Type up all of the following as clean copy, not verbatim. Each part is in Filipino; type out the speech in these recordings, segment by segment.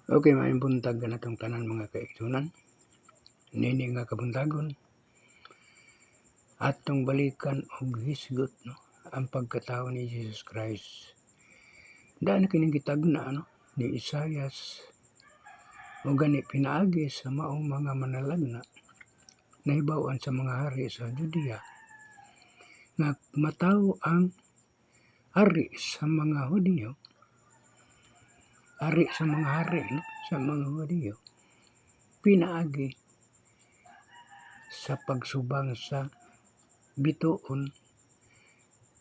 Okay, maayong buntag ka na itong tanan mga kaigsunan. Nini nga kabuntagon. Atong balikan og hisgot, no? Ang pagkatao ni Jesus Christ. Daan na kining gitagna, no? Ni Isaias. O gani pinaagi sa maong mga manalagna. Nahibawan sa mga hari sa Judea. Nga mataw ang hari sa mga Hudiyo. Hari sa mga hari, no? Sa mga Hudiyo. Pinaagi sa pagsubang sa bituon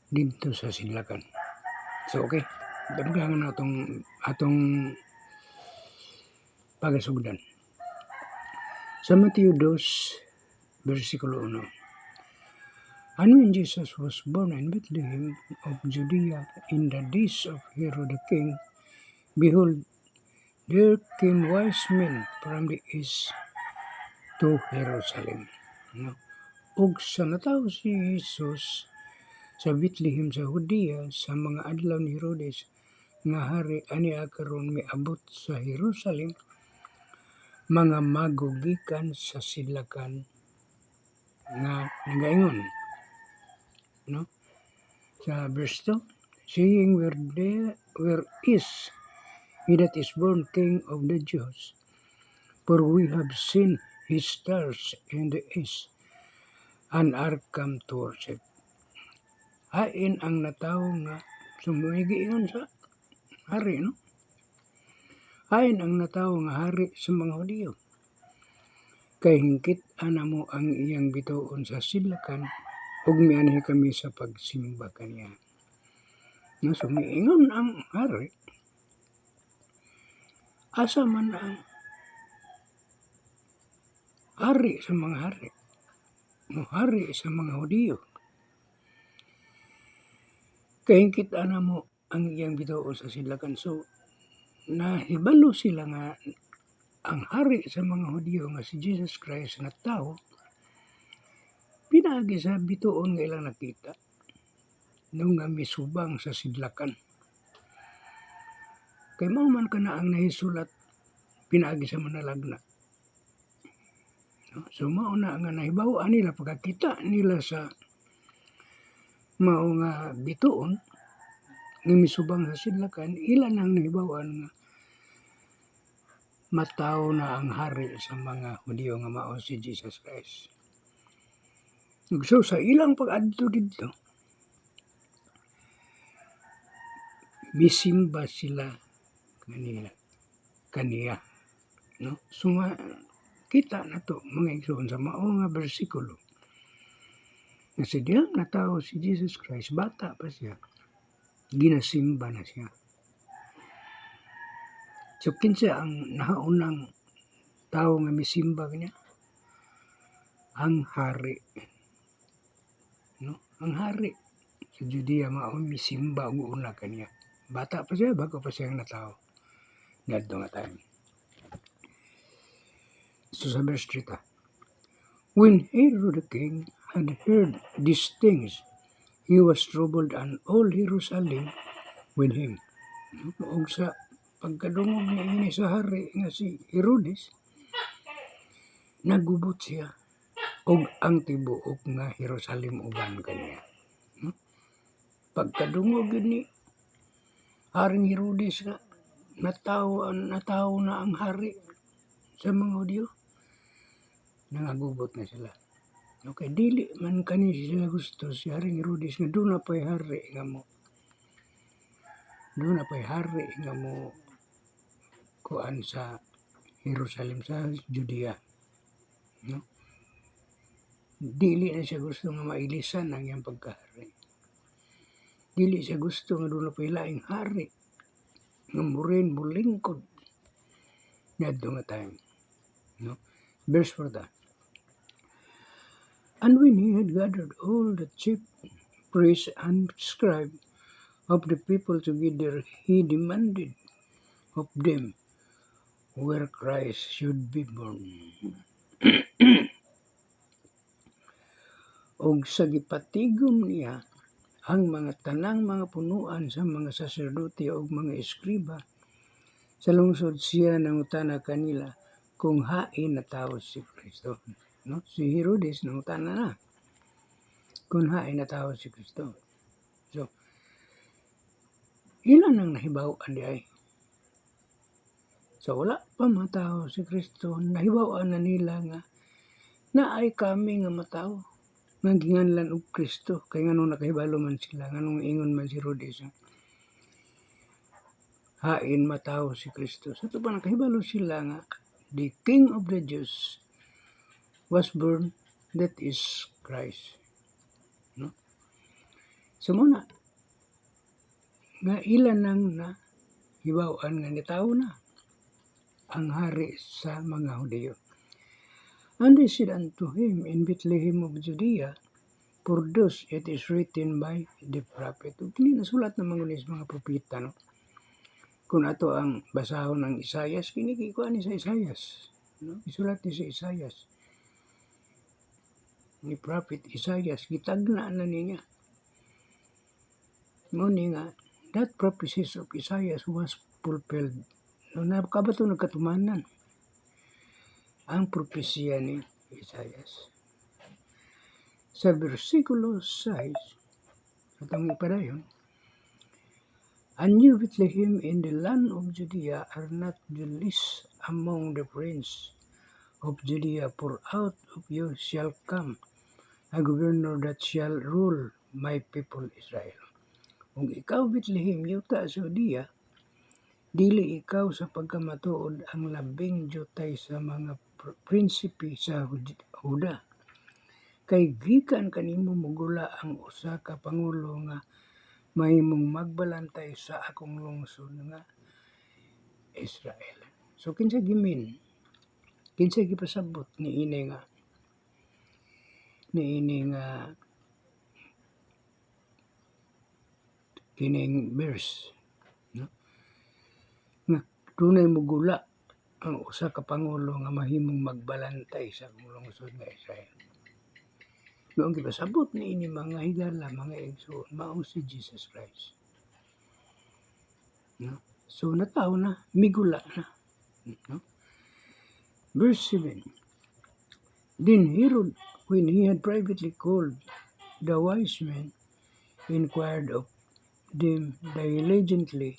dito sa Sidlakan. So okay, damgangan na atong pagasugdan. Sa Mateo 2, versikulo 1. And when Jesus was born in Bethlehem of Judea in the days of Herod the king, behold, there came wise men from the east to Jerusalem. No? Ug sa natawo si Jesus sa Bethlehem sa Judea sa mga adlaw ni Herodes nga hari aniya karon miabot sa Jerusalem mga magugikan sa sidlakan nga nagaingon, no? Sa verse 2, saying where is he that is born King of the Jews, for we have seen his stars in the east and are come to worship. Hain ang natawo nga sumugiingon sa hari, no? Hain ang natawo nga hari sa mga Hudiyo. Kay hingkit ana mo ang iyang bituon sa sidlakan ug mianhi kami sa pagsimba kaniya. No, sumiingon ang hari. Asa man ang hari sa mga hari? No, hari sa mga Hudiyo. Kay hingkit ana mo ang iyang bituon sa sidlakan. So, nahibalo sila nga ang hari sa mga Hudiyo nga si Jesus Christ na tao, pinaagi sa bituon nga ilang nakita nung nga misubang sa sidlakan. Kay mao man kana ang nahisulat pinaagi sa manalagna. No? So mao na nga nahibaw-an nila pagkakita nila sa mao nga bituon nga misubang sa sidlakan, ilan ang nahibaw-an nga mataw na ang hari sa mga Hudiyo nga mao si Jesus Christ. So sa ilang pag-adto dito, misimba sila kaniya, no? So kita na to mga igsoon sa mao nga bersikulo. Kasi diyang natawo si Jesus Christ, bata pa siya, ginasimba na siya. So kinsa ang nahaunang tao nga misimba kaniya? Ang hari. No? Ang hari sa Judea mao misimba og una kaniya. Bata pa siya, bago pa siya natawo. Nadto nga time. So sa verse 3 ta. When Herod the king had heard these things, he was troubled and all Jerusalem with him. Og sa pagkadungog ni sa hari nga si Herodes, nagubot siya og ang tibuok nga Jerusalem uban kaniya. Pagkadungog ni Haring Herodes nga natawo na ang hari sa mga Hudiyo, nangagubot na sila. Okay, dili man kani sila gusto si Haring Herodes nga doon na pa'y hari nga mo kuan sa Jerusalem sa Judea. No? Dili na siya gusto nga mailisan ang iyang pagkahari. Dili siya gusto nga doon na pa'y laing hari nga murin mulingkod niadto nga time. No? Verse 4 ta. And when he had gathered all the chief priests and scribes of the people together, he demanded of them where Christ should be born. Og sa gipatigom niya ang mga tanang mga punuan sa mga saserdote o mga eskriba, Sa lungsod siya nangutana kanila kung hain na tao si Kristo. No? Si Herodes nangutana na kung hain na tao si Kristo. So, ilan ang nahibaw-an di ay? So, wala pa matao si Kristo, nahibaw-an na nila nga naay kami nga matao nga ginganlan og Kristo kay nganong nakahibalo man sila nganong ingon man si Herodes hain matao si Kristo. Sa ito pa nakahibalo sila nga the King of the Jews was born, that is Christ. No? So muna nga ilan nang na hibaw-an nga nitawo na ang hari sa mga Hudiyo. And they said unto him in Bethlehem of Judea, for thus it is written by the prophet. Kini nasulat ng mga propeta, no? Kung ato ang basahon ng Isaias, kini kikuan ni sa Isaias, no? Isulat ni sa Isaias. Ni prophet Isaias, gitagna na niya. Ngunit nga, that prophecies of Isaias was fulfilled. No, nakabato nagkatumanan ang propesya ni Isaias. Sa versikulo 6, atong ipadayon, and you, Bethlehem, in the land of Judea, are not the least among the princes of Judea, for out of you shall come a governor that shall rule my people Israel. Kung ikaw, Bethlehem, yuta sa Judea, dili ikaw sa pagkamatuod ang labing jutay sa mga prinsipe sa Huda. Kay gikan kanimo mugula ang usa ka pangulo nga mahimong magbalantay sa akong lungsod nga Israel. So kinsa gimin? Kinsa gipasabot ni ini nga kining verse, no? Nga dunay mugula ang usa ka pangulo nga mahimong magbalantay sa akong lungsod nga Israel. Noong gipasabot ni ini mga higala, mga igsoon, mao si Jesus Christ. No? So nataw na, migula na. No? Verse 7. Then Herod, when he had privately called the wise men, inquired of them diligently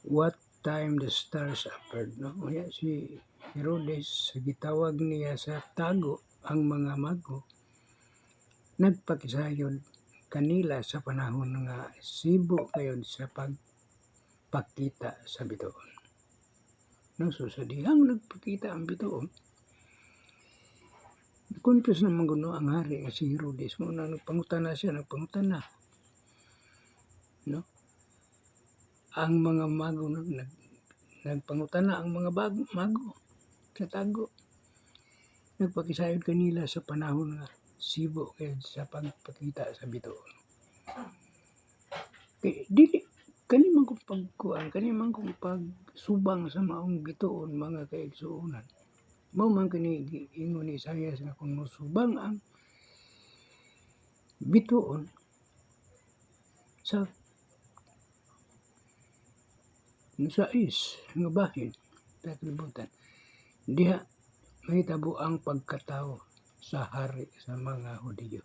what time the stars appeared. No? Kaya si Herodes, gitawag niya sa tago ang mga mago, nagpakisayod kanila sa panahon nga sibo kayon sa pagpakita sa bituon. No, so sa dihang nagpakita ang bituon, confuse naman kuno ang hari nga si Herodes. Muna nagpangutana siya, no? Ang mga mago nagpangutana ang mga mago sa tago. Nagpakisayod kanila sa panahon nga sibo kayo sa pagpakita sa bituon. Dili kani man kung pagkuan, kani man kung pagsubang sa maong bituon mga kaigsuonan. Mao man kini ingon ni Isaias nga kung musubang ang bituon sa is nga bahin sa kalibutan, diha mahitabo ang pagkatao sa hari sa mga Hudiyo.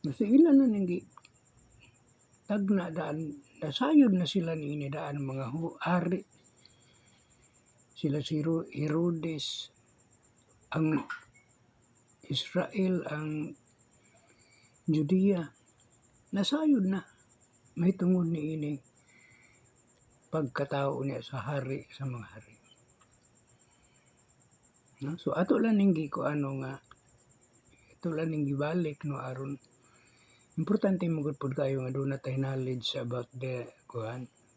Kasi ilan na nang tagna daan, nasayod na sila ni daan mga hari. Sila si Herodes, ang Israel, ang Judea, nasayod na. May tungod ni ini pagkatao niya sa hari sa mga hari. No? So ato lang ning gibalik no aron importante mo gud pud kayo nga doon natay knowledge about the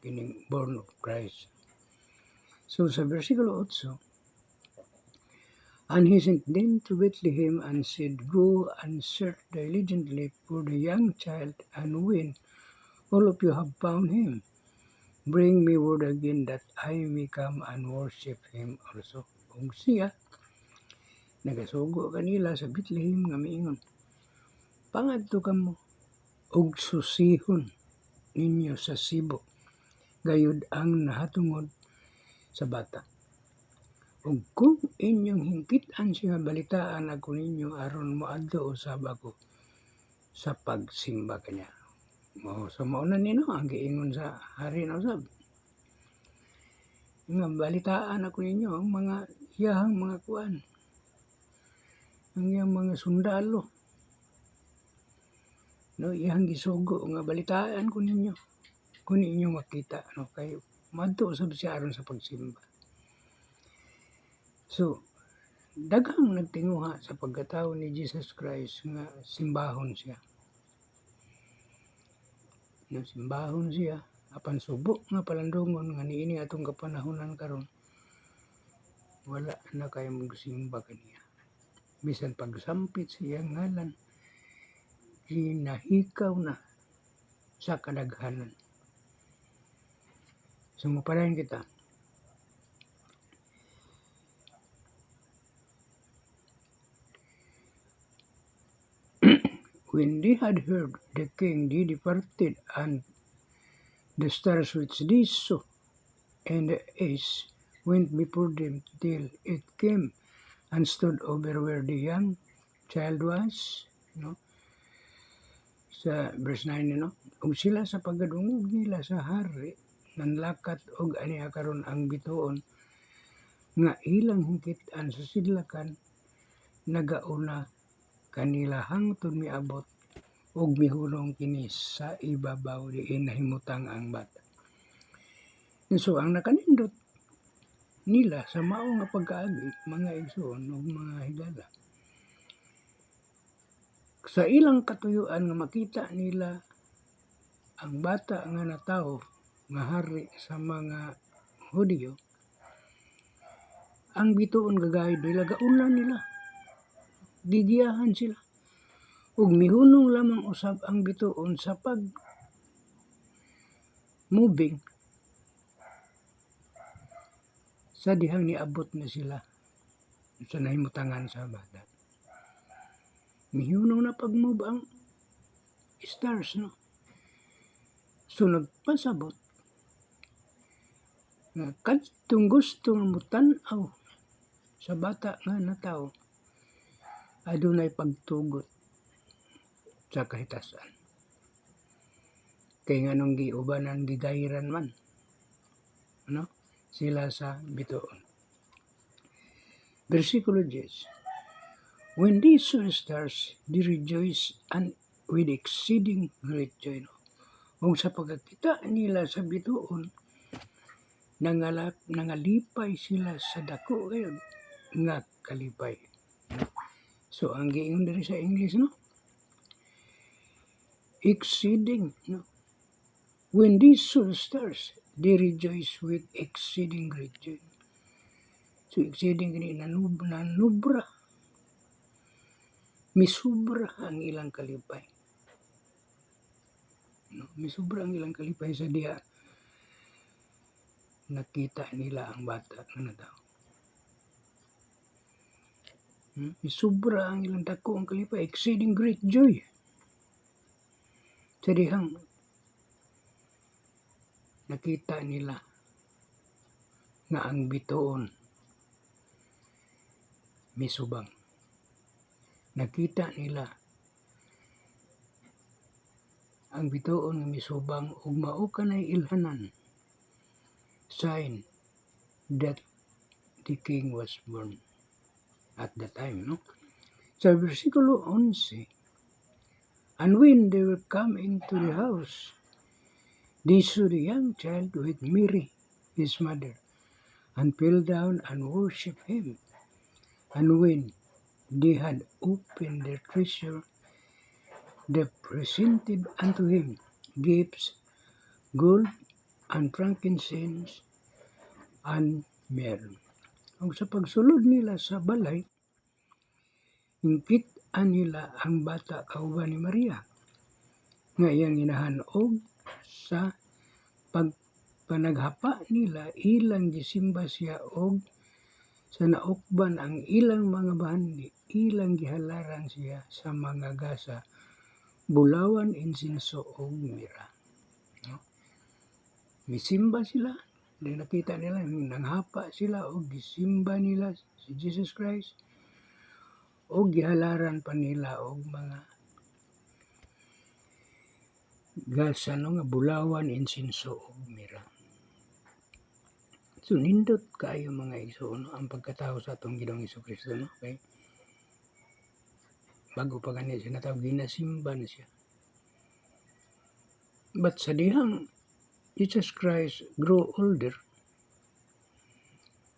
kining born of Christ. So sa versikulo 8, and he sent them to Bethlehem and said, go and search diligently for the young child, and when all of you have found him, bring me word again that I may come and worship him also. Kung siya nagasugo kanila sa Bethlehem nga miingon, pangadto kamo og susihon ninyo sa sibo gayud ang nahatungod sa bata. Ug kung inyong hingkit-an siya balitaan ako ninyo aron moadto usab ako sa pagsimba kaniya. So mauna nino ang giingon sa hari na usab. Nga balitaan ako ninyo ang mga iyahang mga kuan. Ang iyang mga sundalo. No, iyang gisugo nga balitaan ko ninyo. Kung ninyo makita no kay madto usab siya aron sa pagsimba. So daghang nagtinguha sa pagkatawo ni Jesus Christ nga simbahon siya. No, simbahon siya apan subo nga palandungon nga niini atong kapanahonan karon wala na kay magsimba kaniya. Bisan pagsampit sa iyang ngalan ginahikaw na sa kadaghanan. So mapadayon kita. When they had heard the king, they departed, and the stars which they saw and the ace went before them till it came and stood over where the young child was. No? Sa verse 9, no? Ug sila sa pagdungog nila sa hari, nanlakat og aniya karon ang bituon nga ilang hingkit-an sa sidlakan nagauna kanila hangtod miabot ug mihulong kini sa ibabaw diin nahimutang ang bata. So ang nakanindot nila sa mao nga pagkaagi mga igsoon ug mga higala sa ilang katuyuan nga makita nila ang bata nga natawo nga hari sa mga Hudyo, ang bituon gagayud nila gauna nila. Gigiyahan sila. Ug mihunong lamang usab ang bituon sa pag-moving sa dihang niabot na sila sa nahimutangan sa bata. Mihunong na pag-move ang stars, no? So nagpasabot nga kadtong gusto nga mutan-aw sa bata nga natawo adunay pagtugot sa kahitasan. Kay nganong giubanan gidayran man, ano? Sila sa bituon. Versikulo 10. When they saw the stars, they rejoiced and with exceeding great joy. Kung sa pagkakita nila sa bituon, nangalipay sila sa dako kayo nga kalipay. So ang giingon diri sa English, no? Exceeding, no? When they saw the stars, they rejoiced with exceeding great joy. So exceeding kini nanubra. Misubra ang ilang kalipay. No? Misubra ang ilang kalipay sa diha nakita nila ang bata nga natawo. Misubra ang ilang dako ang kalipay, exceeding great joy. Sa dihang nakita nila nga ang bituon misubang. Nakita nila ang bituon nga misubang ug mao kanay ilhanan, sign that the king was born at the time, no? Sa versikulo 11, and when they were come into the house, they saw the young child with Mary, his mother, and fell down and worshipped him. And when they had opened their treasure, they presented unto him gifts, gold, and frankincense, and myrrh. Ug sa pagsulod nila sa balay, hingkit-an nila ang bata kauban ni Maria, nga iyang ginahanog. Sa pagpanaghapa nila, ilang gisimba siya og sa naukban ang ilang mga bahandi, ilang gihalaran siya sa mga gasa, bulawan, insinso, o mira. No? misimba sila. Then nakita nila nanghapa sila o gisimba nila si Jesus Christ o gihalaran pa nila og mga gas nga bulawan, insinso ug mira. So nindot kayo mga igsoon ang pagkatao sa atong Ginoong Hesukristo, no? Okay? Bago pa gani siya natawag, ginasimba na siya. But sa dihang Jesus Christ grow older,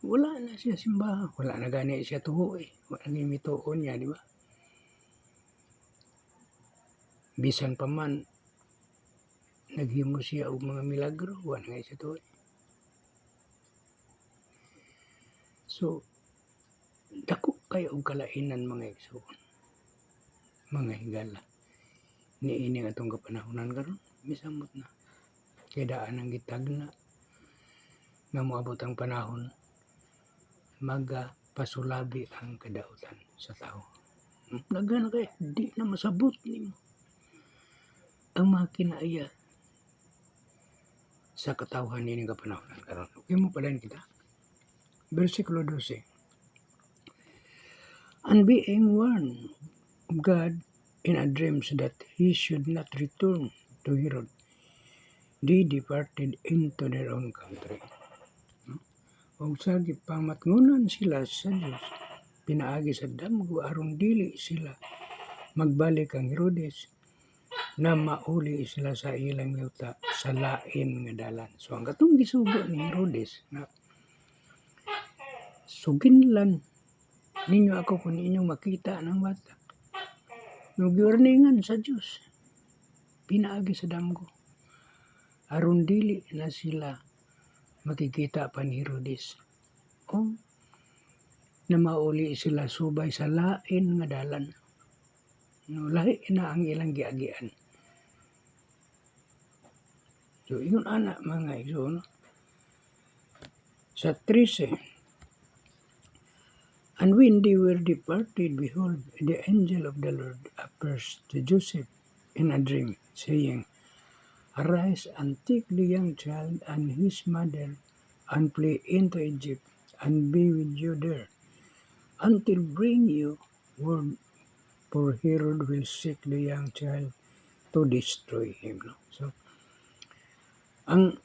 wala na siya simbahan. Wala na gani siya tuho eh. Wala na mituon niya, di ba? Bisan pa man, naghimo siya og mga milagro, wala na siya tuho eh. So, dako kayo og kalainan mga igsoon, mga higala. Niini nga itong kapanahonan karon, misamot na. Kaya daan ang gitagna nga moabot ang panahon, magapasulabi ang kadautan sa tao. Nagana kay di na masabot nimo ang mga kinaiya sa katawhan nining kapanahonan karon. Okay mo palain kita. Versikulo 12. And being warned of God in a dream that he should not return to Herod, they departed into their own country. O sa gipamatngunan sila sa Dios, pinaagi sa damgo aron dili sila magbalik ang Herodes na mauli sila sa ilang yuta sa lain nga dalan. So ang katong gisugo ni Herodes na suginlan ninyo ako kung inyong makita ng bata. Nag-warningan sa Dios, pinaagi sa damgo aron dili na sila makikita pa ni Herodes o na mauli sila subay sa lain nga dalan. No, lahi na ang ilang giagian. So ingon ana mga igsoon sa 13. And when they were departed, behold, the angel of the Lord appears to Joseph in a dream, saying, Arise and take the young child and his mother and flee into Egypt and be with you there until bring you word, for Herod will seek the young child to destroy him. No? So, ang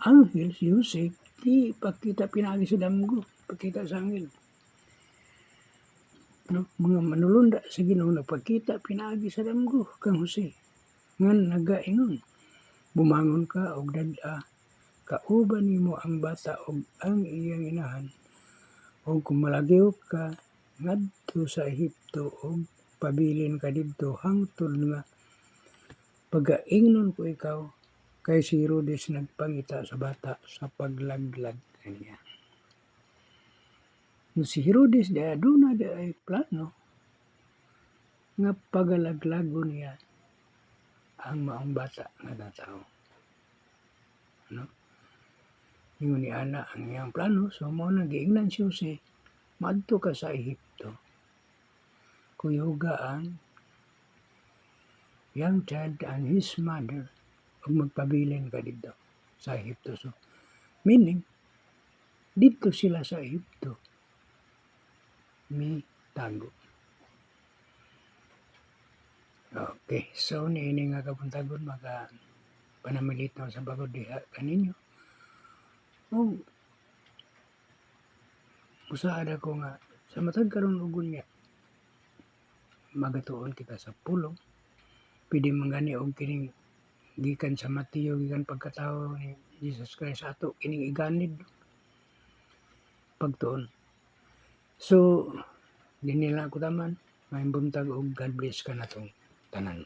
anghel si Jose, di pakita pinagi sa damgo, pakita sa anghel. No? Mga manulunda sa Ginoo nagpakita pinagi sa damgo kang Jose. Ngan nagaingon, bumangon ka og dad-a, kauban nimo ang bata og ang iyang inahan, og kung malagyo ka ngadto sa Ehipto og pabilin ka didto hangtod nga pagaingnon ko ikaw kay si Herodes nagpangita sa bata sa paglaglag kaniya. No, si Herodes aduna ay plano nga pagalaglagon niya ang maong bata nga natao. No? Yung ni ana ang iyang plano, so mo nagiingnan si Jose, madto ka sa Ehipto. Kuyuga ang young child and his mother ug magpabilin ka dito sa Ehipto. So, meaning, dito sila sa Ehipto may tago. Okay, so niini nga kapuntagon maka panamilit na sa bagod diha kaninyo. O usaad ako nga sa matag karon ugon niya magatuon kita sa pulong. Pwede mangani og kining gikan sa Mateo, gikan pagkatao ni Jesus Christ ato kining iganid pagtuon. So dinila ko taman, may buntag og God bless ka natong tanan.